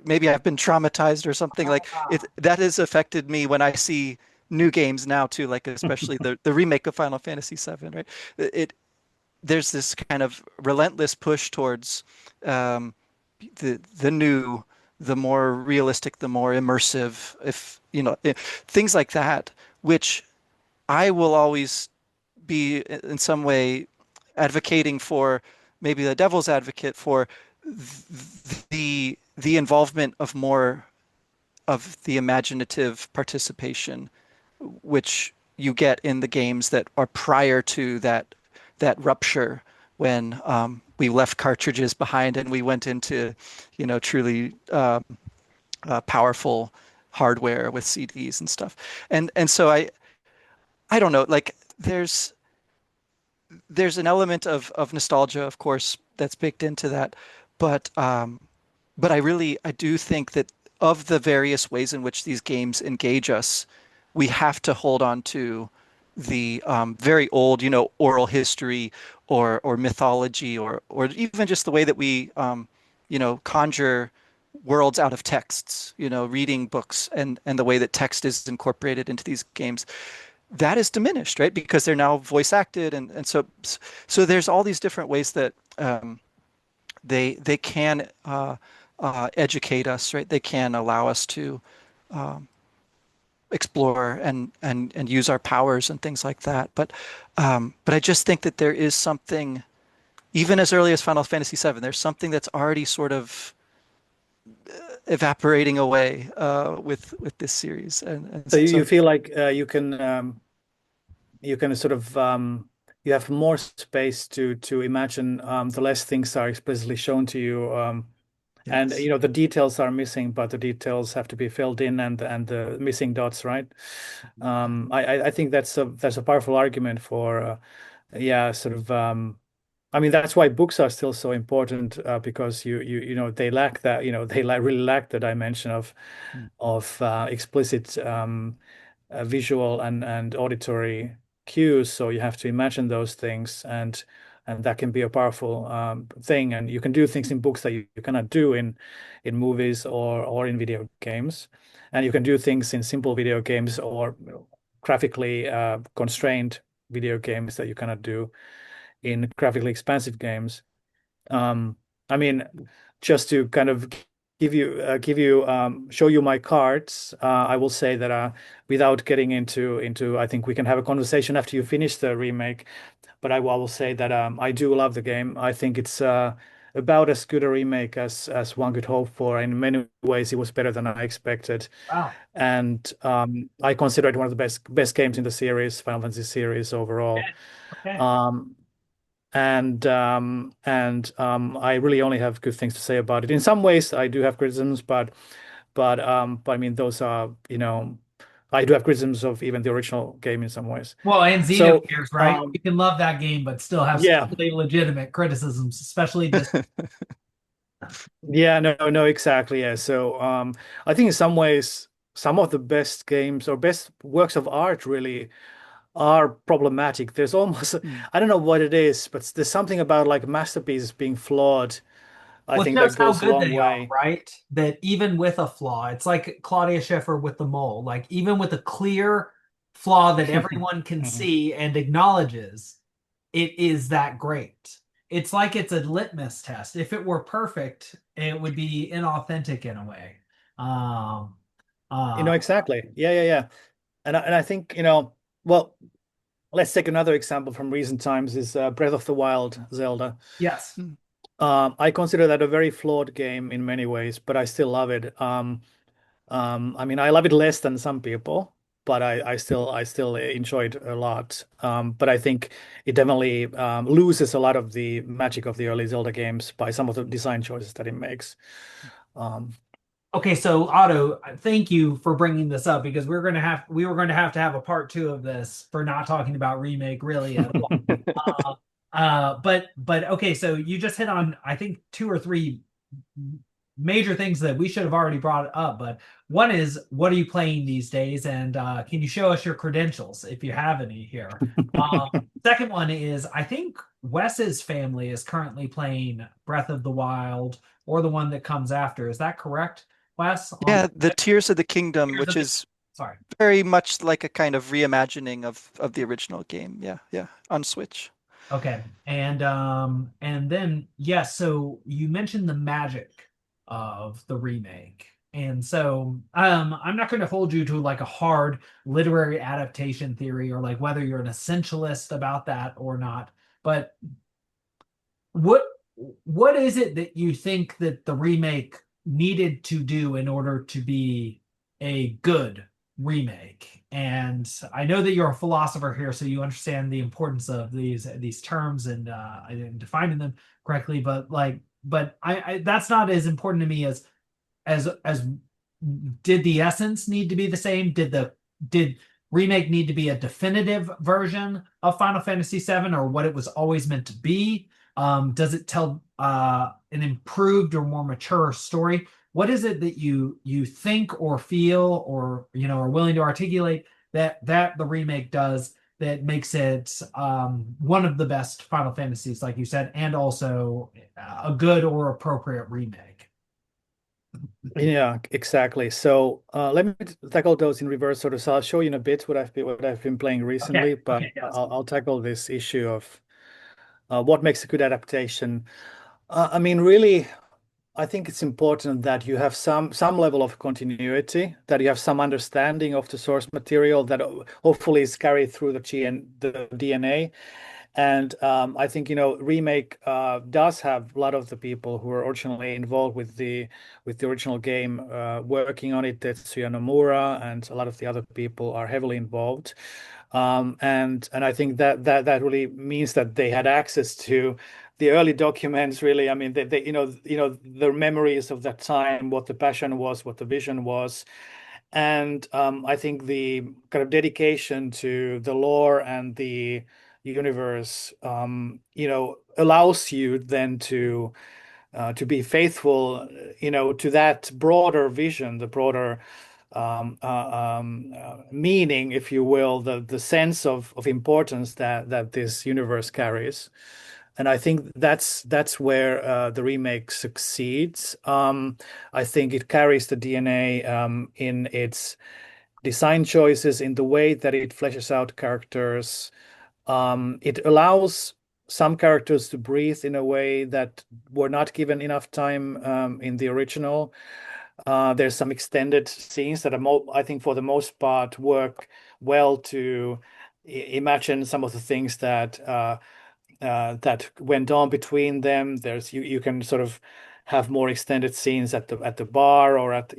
S3: maybe I've been traumatized or something like it that has affected me when I see new games now too, like especially the remake of Final Fantasy VII, right? It there's this kind of relentless push towards um, the new, the more realistic, the more immersive, if you know, things like that, which I will always be in some way advocating for, maybe the devil's advocate for the involvement of more of the imaginative participation, which you get in the games that are prior to that rupture when we left cartridges behind and we went into, you know, truly powerful hardware with CDs and stuff. And so I don't know, like there's an element of nostalgia, of course, that's baked into that, but I do think that of the various ways in which these games engage us, we have to hold on to the very old, you know, oral history or mythology or even just the way that we you know, conjure worlds out of texts, you know, reading books and the way that text is incorporated into these games that is diminished, right? Because they're now voice acted, and so there's all these different ways that they can educate us, right? They can allow us to explore and use our powers and things like that. But I just think that there is something, even as early as Final Fantasy VII, there's something that's already sort of evaporating away with this series, and
S2: So you
S3: so
S2: feel like you can sort of you have more space to imagine the less things are explicitly shown to you. And
S3: yes.
S2: you know the details are missing, but the details have to be filled in and the missing dots, right? I think that's a powerful argument for yeah, sort of I mean that's why books are still so important because you know they lack that, you know, they really lack the dimension
S3: Mm.
S2: of explicit visual and auditory cues. So you have to imagine those things, and that can be a powerful thing. And you can do things in books that you cannot do in movies or in video games. And you can do things in simple video games or you know, graphically constrained video games that you cannot do in graphically expansive games. Um, I mean, just to kind of give you show you my cards, I will say that without getting into I think we can have a conversation after you finish the remake. But I will say that I do love the game. I think it's about as good a remake as one could hope for. In many ways, it was better than I expected,
S1: Wow.
S2: and I consider it one of the best games in the series, Final Fantasy series overall.
S1: Okay. Okay.
S2: Um, and I really only have good things to say about it. In some ways, I do have criticisms, but I mean those are, you know, I do have criticisms of even the original game in some ways.
S1: Well, and
S2: So
S1: Xenogears, right? You can love that game, but still have some
S2: yeah,
S1: really legitimate criticisms, especially this.
S2: yeah, no, exactly, yeah. So I think in some ways, some of the best games or best works of art really are problematic. There's almost,
S3: Mm.
S2: I don't know what it is, but there's something about like masterpieces being flawed. I
S1: Well, it
S2: think that
S1: shows how
S2: goes a
S1: good
S2: long
S1: they are,
S2: way.
S1: right? That even with a flaw, it's like Claudia Schiffer with the mole. Like even with a clear flaw that everyone can
S2: Mhm.
S1: see and acknowledges, it is that great. It's like it's a litmus test. If it were perfect, it would be inauthentic in a way. Um, uh,
S2: Exactly. Yeah, yeah, yeah. And I think, well, let's take another example from recent times is Breath of the Wild, Zelda.
S1: yes.
S3: Mm.
S2: I consider that a very flawed game in many ways, but I still love it. I mean, I love it less than some people, but I still enjoy it a lot. But I think it definitely loses a lot of the magic of the early Zelda games by some of the design choices that it makes. Um,
S1: Okay, so Otto, thank you for bringing this up because we were going to have a part two of this for not talking about remake really at all. Uh, but okay, so you just hit on I think two or three major things that we should have already brought up. But one is, what are you playing these days, and can you show us your credentials if you have any here? Second one is, I think Wes's family is currently playing Breath of the Wild or the one that comes after. Is that correct, Wes? On
S3: Yeah, the Tears of the Kingdom,
S1: Tears
S3: which
S1: of the
S3: is
S1: sorry.
S3: very much like a kind of reimagining of the original game. Yeah, yeah, on Switch.
S1: Okay. And then yes, so you mentioned the magic of the remake. And so I'm not going to hold you to like a hard literary adaptation theory or like whether you're an essentialist about that or not. But what what is it that you think that the remake needed to do in order to be a good remake? And I know that you're a philosopher here, so you understand the importance of these terms and defining them correctly. But I that's not as important to me as did the essence need to be the same? Did remake need to be a definitive version of Final Fantasy VII or what it was always meant to be? Does it tell an improved or more mature story? What is it that you think or feel or are willing to articulate that the remake does that makes it one of the best Final Fantasies, like you said, and also a good or appropriate remake?
S2: Yeah, exactly. So let me tackle those in reverse order. So I'll show you in a bit what I've been playing
S1: Okay.
S2: recently, but
S1: Okay. Yes.
S2: I'll tackle this issue of what makes a good adaptation. I mean, really, I think it's important that you have some level of continuity, that you have some understanding of the source material that hopefully is carried through the DNA. And I think, Remake does have a lot of the people who were originally involved with the original game working on it. Tetsuya Nomura and a lot of the other people are heavily involved. And I think that really means that they had access to the early documents. Really, I mean, they the memories of that time, what the passion was, what the vision was, and I think the kind of dedication to the lore and the universe, allows you then to be faithful, to that broader vision, the broader meaning, if you will, the sense of importance that this universe carries. And I think that's where the remake succeeds. I think it carries the DNA in its design choices, in the way that it fleshes out characters. It allows some characters to breathe in a way that were not given enough time in the original. There's some extended scenes that I think for the most part work well to imagine some of the things that went on between them. You can sort of have more extended scenes at the bar or at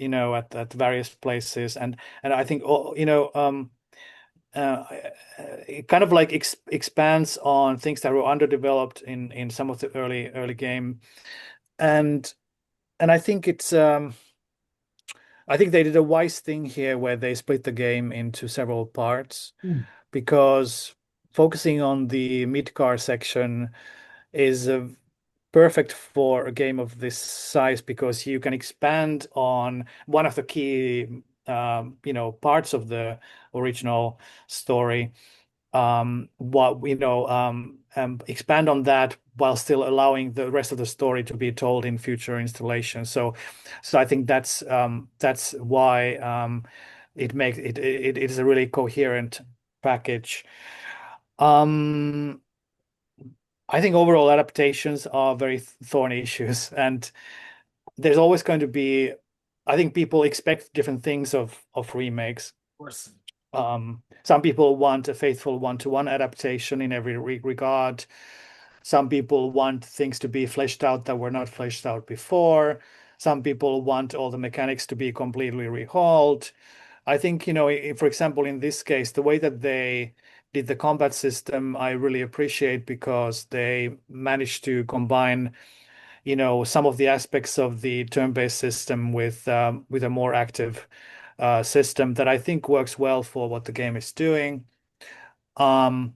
S2: various places, and I think it kind of like expands on things that were underdeveloped in some of the early game, and I think they did a wise thing here where they split the game into several parts,
S1: Mm.
S2: because focusing on the mid-car section is perfect for a game of this size, because you can expand on one of the key parts of the original story. what expand on that while still allowing the rest of the story to be told in future installations. So I think that's why it is a really coherent package. Um, I think overall adaptations are very thorny issues, and there's always going to be. I think people expect different things of remakes.
S1: Of course.
S2: Some people want a faithful one-to-one adaptation in every regard. Some people want things to be fleshed out that were not fleshed out before. Some people want all the mechanics to be completely rehauled. I think, for example, in this case, the way that they did the combat system, I really appreciate because they managed to combine, some of the aspects of the turn-based system with a more active system that I think works well for what the game is doing. Um,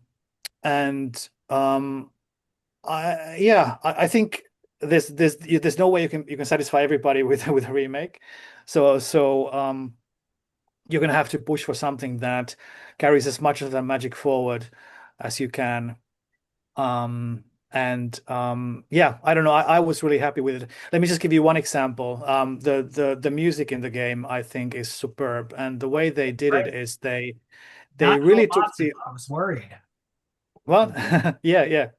S2: and I think there's no way you can satisfy everybody with with a remake. So you're gonna have to push for something that carries as much of that magic forward as you can. Yeah, I don't know. I was really happy with it. Let me just give you one example. The music in the game I think is superb, and the way they did it
S1: Right.
S2: is they
S1: Not
S2: really took
S1: Komatsu.
S2: the
S1: I was worried.
S2: well, yeah.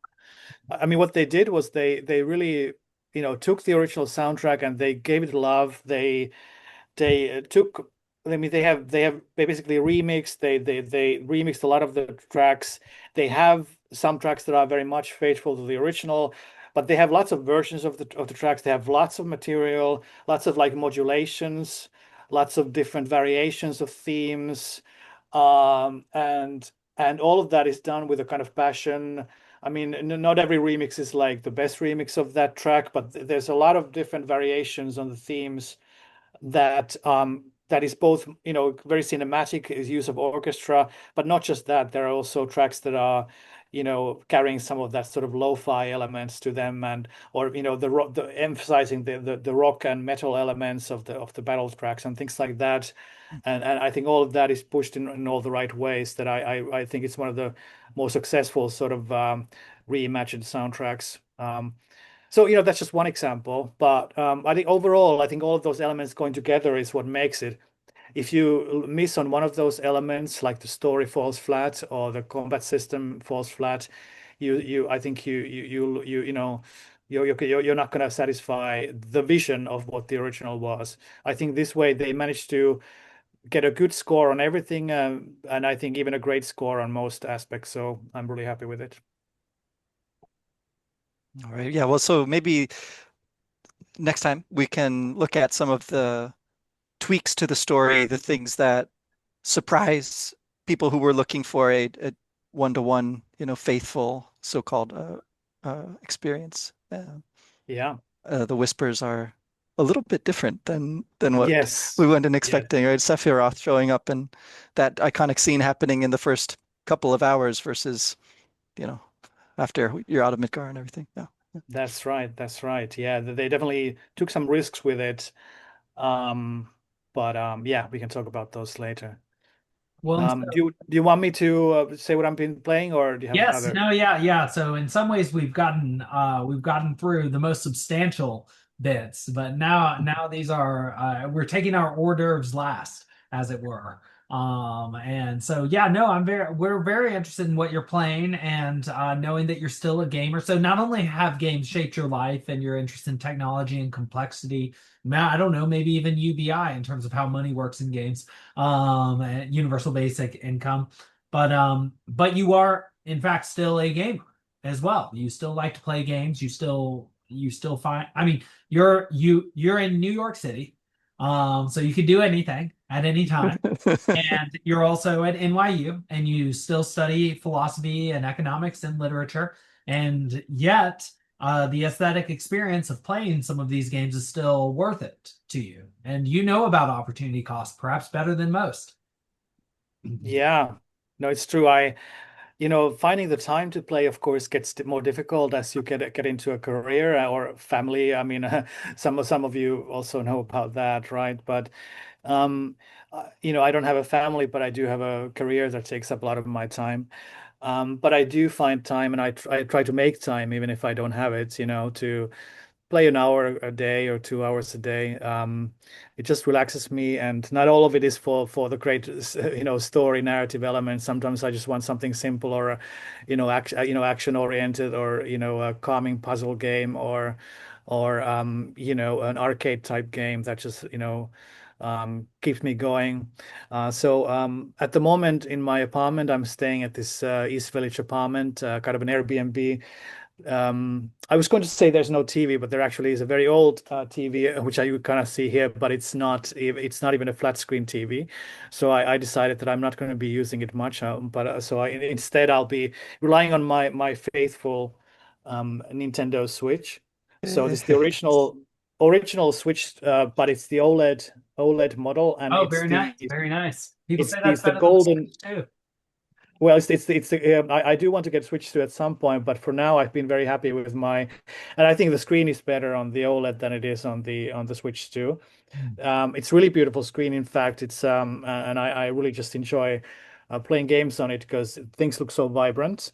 S2: I mean, what they did was they really, took the original soundtrack and they gave it love. They took. I mean, they basically remixed. They remixed a lot of the tracks. They have some tracks that are very much faithful to the original, but they have lots of versions of the tracks. They have lots of material, lots of like modulations, lots of different variations of themes, um, and and all of that is done with a kind of passion. I mean, not every remix is like the best remix of that track, but there's a lot of different variations on the themes that is both very cinematic is use of orchestra, but not just that. There are also tracks that are carrying some of that sort of lo-fi elements to them, and or the emphasizing the rock and metal elements of the battle tracks and things like that. And I think all of that is pushed in all the right ways that I think it's one of the more successful sort of reimagined soundtracks. So, that's just one example, but I think overall, I think all of those elements going together is what makes it. If you miss on one of those elements, like the story falls flat or the combat system falls flat, I think you're not going to satisfy the vision of what the original was. I think this way they managed to get a good score on everything, and I think even a great score on most aspects. So I'm really happy with it.
S3: All right. Yeah. Well, so maybe next time we can look at some of the tweaks to the story, the things that surprise people who were looking for a one-to-one, faithful so-called experience.
S2: Yeah.
S3: The whispers are a little bit different than what we
S2: Yes.
S3: went in
S2: Yes.
S3: expecting, right? Sephiroth showing up and that iconic scene happening in the first couple of hours versus, you know, after you're out of Midgar and everything. Yeah.
S2: That's right. That's right. Yeah, they definitely took some risks with it. Um, but yeah, we can talk about those later.
S1: Well, and so
S2: Do you want me to say what I've been playing, or do you have
S1: yes,
S2: other?
S1: no, yeah, yeah. So in some ways we've gotten through the most substantial bits, but now these are we're taking our hors d'oeuvres last, as it were. And so yeah, no, we're very interested in what you're playing and knowing that you're still a gamer. So not only have games shaped your life and your interest in technology and complexity, I don't know, maybe even UBI in terms of how money works in games, and universal basic income. But you are in fact still a gamer as well. You still like to play games. You still find. I mean, you're in New York City, so you can do anything at any time. And you're also at NYU, and you still study philosophy and economics and literature. And yet, the aesthetic experience of playing some of these games is still worth it to you. And you know about opportunity cost, perhaps better than most.
S2: Yeah, no, it's true. Finding the time to play, of course, gets more difficult as you get into a career or family. I mean, some of you also know about that, right? But I don't have a family, but I do have a career that takes up a lot of my time. But I do find time, and I try to make time, even if I don't have it, to play an hour a day or 2 hours a day. It just relaxes me, and not all of it is for the great, story narrative element. Sometimes I just want something simple, or action oriented, or a calming puzzle game, or an arcade type game that just keeps me going. So at the moment in my apartment, I'm staying at this East Village apartment, kind of an Airbnb. I was going to say there's no TV, but there actually is a very old TV, which I kind of see here, but it's not even a flat screen TV. So I decided that I'm not going to be using it much, instead I'll be relying on my faithful Nintendo Switch. So this is the original Switch, but it's the OLED model, and
S1: Oh, very nice, very nice. People say that's
S2: it's the
S1: better than the
S2: golden.
S1: Switch too.
S2: Well, I do want to get switched to at some point, but for now I've been very happy with and I think the screen is better on the OLED than it is on the Switch too.
S1: Mm.
S2: It's really beautiful screen. In fact, and I really just enjoy playing games on it because things look so vibrant.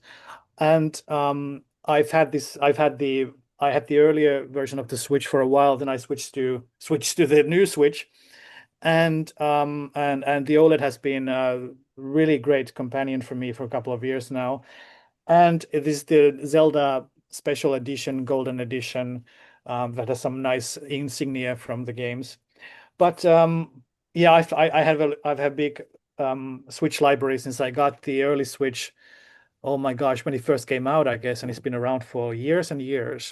S2: And I had the earlier version of the Switch for a while, then I switched to the new Switch, and the OLED has been a really great companion for me for a couple of years now. And it is the Zelda Special Edition, Golden Edition, that has some nice insignia from the games. But yeah, I've had big Switch library since I got the early Switch. Oh my gosh, when it first came out, I guess, and it's been around for years and years.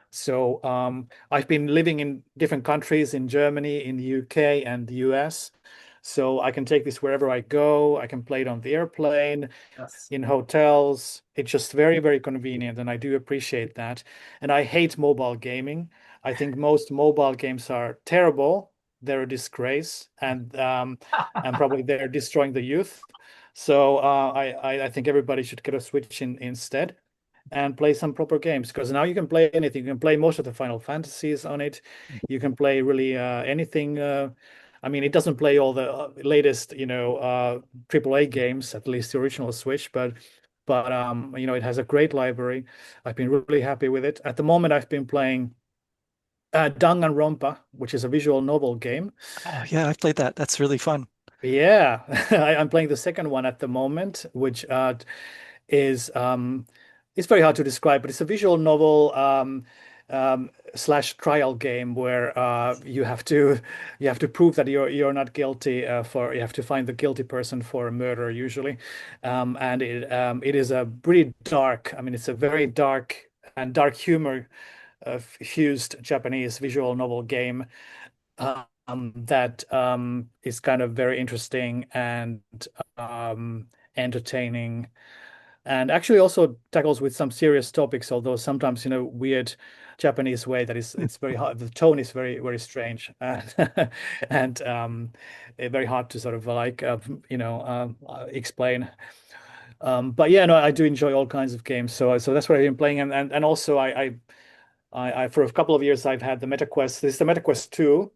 S2: So I've been living in different countries, in Germany, in the UK, and the US. So I can take this wherever I go. I can play it on the airplane,
S1: Yes.
S2: in hotels. It's just very, very convenient, and I do appreciate that. And I hate mobile gaming. I think most mobile games are terrible. They're a disgrace, and probably they're destroying the youth. So I think everybody should get a Switch instead and play some proper games, because now you can play anything. You can play most of the Final Fantasies on it. You can play really anything. I mean, it doesn't play all the latest, AAA games, at least the original Switch, but it has a great library. I've been really happy with it. At the moment, I've been playing Danganronpa, which is a visual novel game.
S3: Oh, yeah, I've played that. That's really fun.
S2: Yeah, I'm playing the second one at the moment, which is it's very hard to describe, but it's a visual novel slash trial game where you have to prove that you're not guilty for you have to find the guilty person for a murder usually, and it is a pretty dark. I mean, it's a very dark and dark humor fused Japanese visual novel game that is kind of very interesting and entertaining, and actually also tackles with some serious topics, although sometimes in a weird Japanese way that is it's very hard. The tone is very, very strange, and very hard to sort of like explain. But yeah, no, I do enjoy all kinds of games. So that's what I've been playing, and also I for a couple of years I've had the MetaQuest. This is the MetaQuest 2,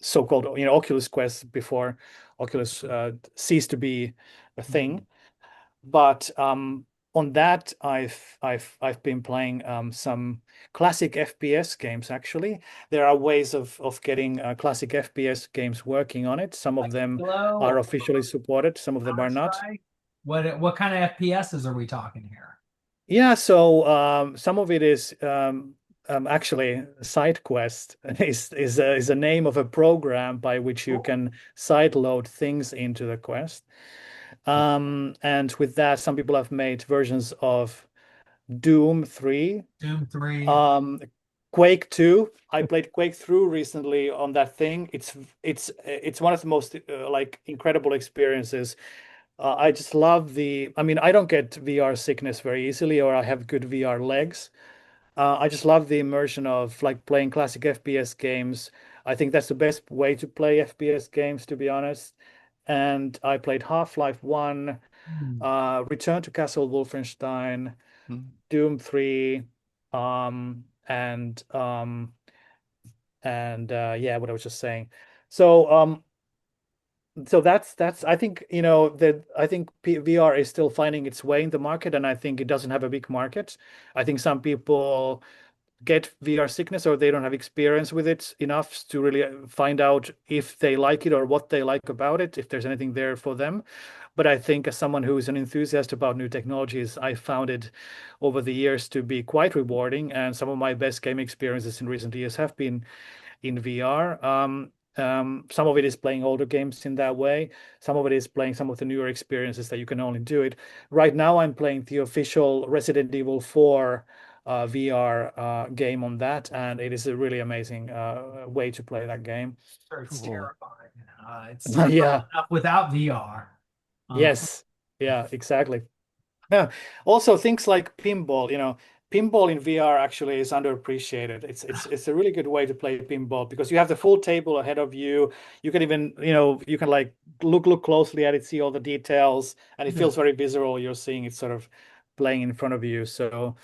S2: so-called Oculus Quest before Oculus ceased to be a thing. But on that, I've been playing some classic FPS games. Actually, there are ways of getting classic FPS games working on it. Some of
S1: Like
S2: them
S1: Halo
S2: are
S1: or
S2: officially supported. Some of them are not.
S1: Counter-Strike? What kind of FPSs are we talking here?
S2: Yeah, so some of it is actually side quest is a name of a program by which you
S1: Cool.
S2: can side load things into the quest. And with that, some people have made versions of Doom 3,
S1: Doom 3.
S2: um, Quake 2. I played Quake through recently on that thing. It's one of the most like incredible experiences. I just love I mean, I don't get VR sickness very easily, or I have good VR legs. I just love the immersion of like playing classic FPS games. I think that's the best way to play FPS games, to be honest. And I played Half-Life 1,
S1: Hmm.
S2: Return to Castle Wolfenstein,
S3: Mm.
S2: Doom 3, um, and yeah, what I was just saying. So So that's I think that I think VR is still finding its way in the market, and I think it doesn't have a big market. I think some people get VR sickness or they don't have experience with it enough to really find out if they like it or what they like about it, if there's anything there for them. But I think as someone who's an enthusiast about new technologies, I found it over the years to be quite rewarding. And some of my best game experiences in recent years have been in VR. Some of it is playing older games in that way. Some of it is playing some of the newer experiences that you can only do it. Right now, I'm playing the official Resident Evil 4 VR game on that, and it is a really amazing way to play that game.
S1: Sure, it's
S3: Cool.
S1: terrifying. It's terrifying
S2: Yeah.
S1: enough without VR. Uh,
S2: Yes. Yeah, exactly. Yeah. Also, things like pinball, pinball in VR actually is underappreciated. It's a really good way to play pinball because you have the full table ahead of you. You can even, you can like look closely at it, see all the details, and it
S1: yeah.
S2: feels very visceral. You're seeing it sort of playing in front of you. So,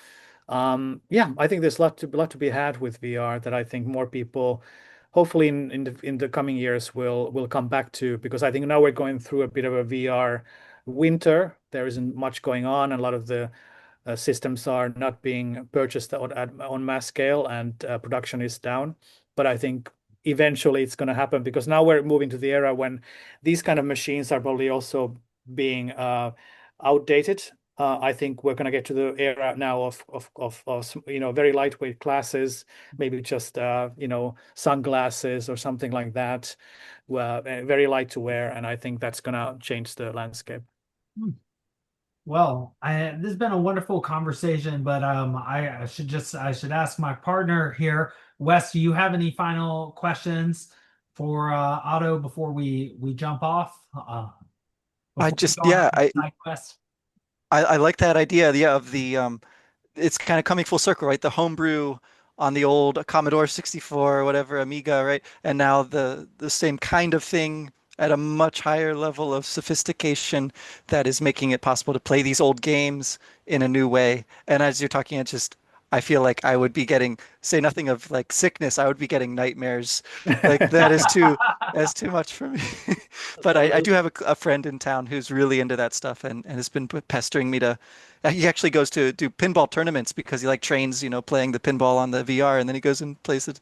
S2: yeah, I think there's a lot to be had with VR that I think more people, hopefully in the coming years, will come back to because I think now we're going through a bit of a VR winter. There isn't much going on, and a lot of the systems are not being purchased on mass scale, and production is down. But I think eventually it's going to happen because now we're moving to the era when these kind of machines are probably also being outdated. I think we're going to get to the era now of very lightweight glasses, maybe just sunglasses or something like that, very light to wear, and I think that's going to change the landscape.
S1: Well, this has been a wonderful conversation, but I should ask my partner here, Wes. Do you have any final questions for Otto before we jump off?
S3: I
S1: Before we
S3: just,
S1: go on to
S3: yeah,
S1: the side quest?
S3: I like that idea, yeah, of the it's kind of coming full circle, right? The homebrew on the old Commodore 64 or whatever, Amiga, right? And now the same kind of thing at a much higher level of sophistication that is making it possible to play these old games in a new way. And as you're talking, it just I feel like I would be getting, say nothing of like sickness, I would be getting nightmares. Like that's too much for me. But I do have a friend in town who's really into that stuff and has been pestering me to. He actually goes to do pinball tournaments because he like trains, playing the pinball on the VR, and then he goes and plays it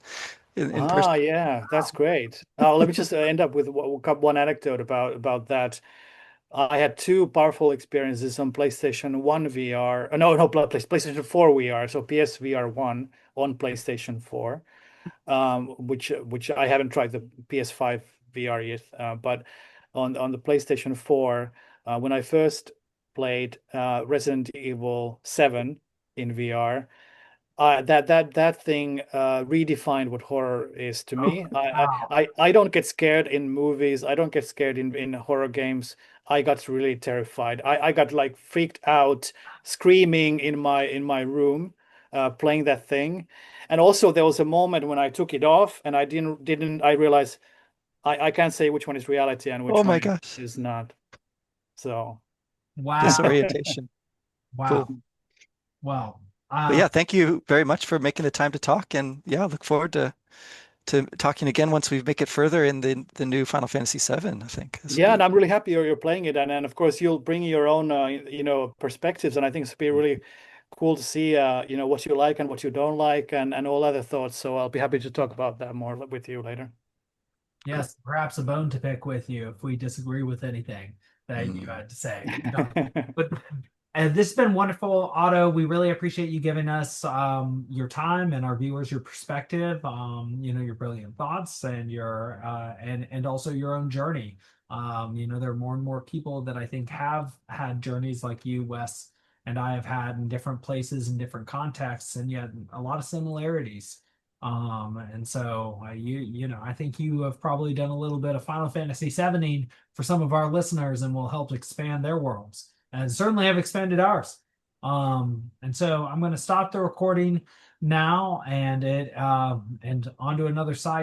S3: in person.
S2: Yeah, that's great. Let me just end up with one anecdote about that. I had two powerful experiences on PlayStation 1 VR. No, PlayStation 4 VR. So PSVR 1 on PlayStation 4, which I haven't tried the PS5 VR yet. But on the PlayStation 4, when I first played Resident Evil 7 in VR, that thing redefined what horror is to
S1: Oh,
S2: me. I,
S1: wow.
S2: I I don't get scared in movies. I don't get scared in horror games. I got really terrified. I got like freaked out, screaming in my room, playing that thing. And also there was a moment when I took it off and I didn't I realized I can't say which one is reality and
S3: Oh
S2: which one
S3: my
S2: is,
S3: gosh.
S2: is not. So
S3: Disorientation. Cool.
S1: Wow. Well,
S3: But yeah, thank you very much for making the time to talk. And yeah, look forward to talking again once we make it further in the new Final Fantasy VII, I think. This will
S2: yeah, and
S3: be
S2: I'm really happy you're playing it, and of course you'll bring your own perspectives, and I think it's be really cool to see what you like and what you don't like, and all other thoughts. So I'll be happy to talk about that more with you later.
S1: yes, perhaps a bone to pick with you if we disagree with anything that you
S3: Mm.
S1: had to say. No, but this has been wonderful, Otto. We really appreciate you giving us your time and our viewers your perspective, your brilliant thoughts and your and also your own journey. There are more and more people that I think have had journeys like you, Wes, and I have had in different places and different contexts, and yet a lot of similarities. And so I think you have probably done a little bit of Final Fantasy 17 for some of our listeners and will help expand their worlds and certainly have expanded ours. And so I'm going to stop the recording now and and on to another side